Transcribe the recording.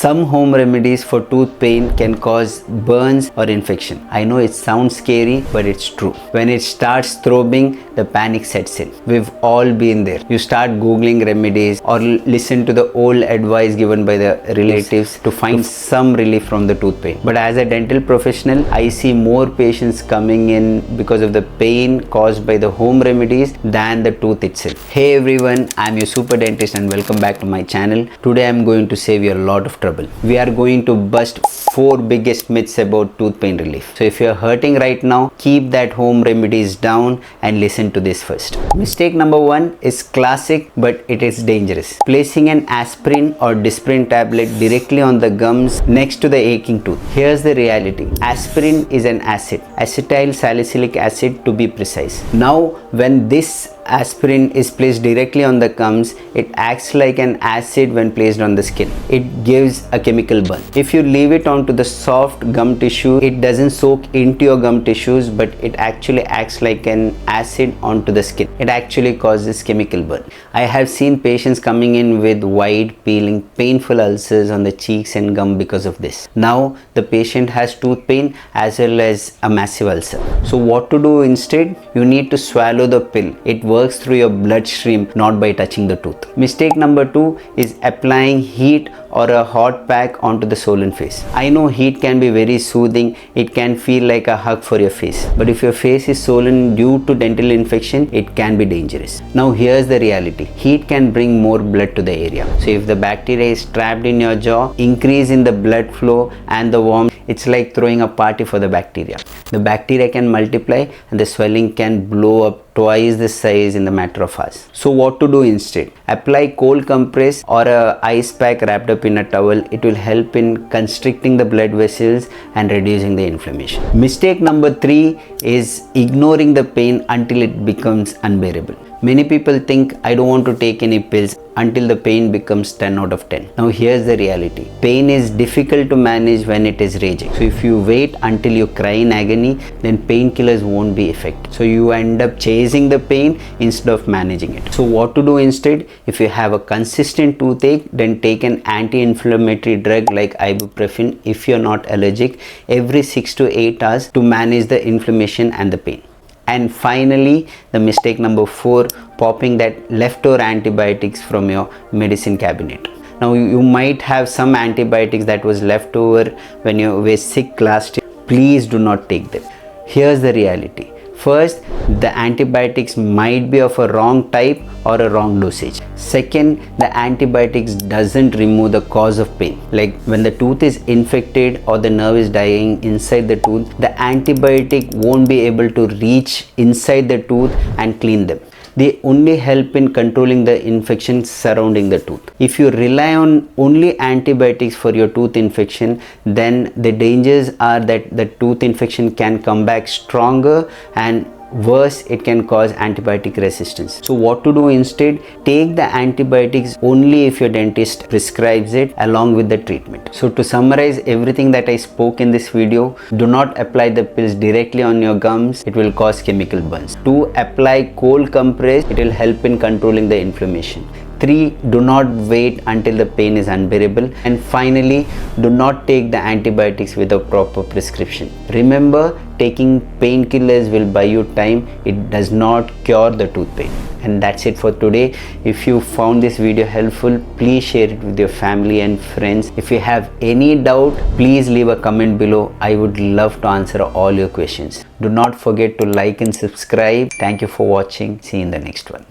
Some home remedies for tooth pain can cause burns or infection. I know it sounds scary, but it's true. When it starts throbbing, the panic sets in. We've all been there. You start googling remedies or listen to the old advice given by the relatives to find some relief from the tooth pain. But as a dental professional, I see more patients coming in because of the pain caused by the home remedies than the tooth itself. Hey everyone, I'm your super dentist and welcome back to my channel. Today I'm going to save you a lot of trouble. We are going to bust 4 biggest myths about tooth pain relief. So if you're hurting right now, keep that home remedies down and listen to this first. Mistake number 1 is classic, but it is dangerous. Placing an aspirin or Disprin tablet directly on the gums next to the aching tooth. Here's the reality. Aspirin is an acid, acetyl salicylic acid to be precise. Now, when this aspirin is placed directly on the gums, it acts like an acid when placed on the skin. It gives a chemical burn. If you leave it onto the soft gum tissue, it doesn't soak into your gum tissues, but it actually acts like an acid onto the skin. It actually causes chemical burn. I have seen patients coming in with wide, peeling, painful ulcers on the cheeks and gum because of this. Now the patient has tooth pain as well as a massive ulcer. So what to do instead? You need to swallow the pill. It works through your bloodstream, not by touching the tooth. Mistake number 2 is applying heat or a hot pack onto the swollen face. I know heat can be very soothing. It can feel like a hug for your face. But if your face is swollen due to dental infection, it can be dangerous. Now here's the reality. Heat can bring more blood to the area. So if the bacteria is trapped in your jaw, increase in the blood flow and the warmth, it's like throwing a party for the bacteria. The bacteria can multiply and the swelling can blow up twice the size in the matter of hours. So what to do instead? Apply cold compress or a ice pack wrapped up in a towel. It will help in constricting the blood vessels and reducing the inflammation. Mistake number 3 is ignoring the pain until it becomes unbearable. Many people think I don't want to take any pills until the pain becomes 10 out of 10. Now here's the reality. Pain is difficult to manage when it is raging. So if you wait until you cry in agony, then painkillers won't be effective. So you end up chasing the pain instead of managing it. So what to do instead? If you have a consistent toothache, then take an anti-inflammatory drug like ibuprofen if you're not allergic every 6 to 8 hours to manage the inflammation and the pain. And finally, the mistake number 4, popping that leftover antibiotics from your medicine cabinet. Now you might have some antibiotics that was left over when you were sick last year. Please do not take them. Here's the reality. First, the antibiotics might be of a wrong type or a wrong dosage. Second, the antibiotics doesn't remove the cause of pain. Like when the tooth is infected or the nerve is dying inside the tooth, the antibiotic won't be able to reach inside the tooth and clean them. They only help in controlling the infection surrounding the tooth. If you rely on only antibiotics for your tooth infection, then the dangers are that the tooth infection can come back stronger, and worse, it can cause antibiotic resistance. So what to do instead? Take the antibiotics only if your dentist prescribes it along with the treatment. So to summarize everything that I spoke in this video, do not apply the pills directly on your gums. It will cause chemical burns. 2, apply cold compress. It will help in controlling the inflammation. 3, do not wait until the pain is unbearable. And finally, do not take the antibiotics with a proper prescription. Remember, taking painkillers will buy you time. It does not cure the tooth pain. And that's it for today. If you found this video helpful, please share it with your family and friends. If you have any doubt, please leave a comment below. I would love to answer all your questions. Do not forget to like and subscribe. Thank you for watching. See you in the next one.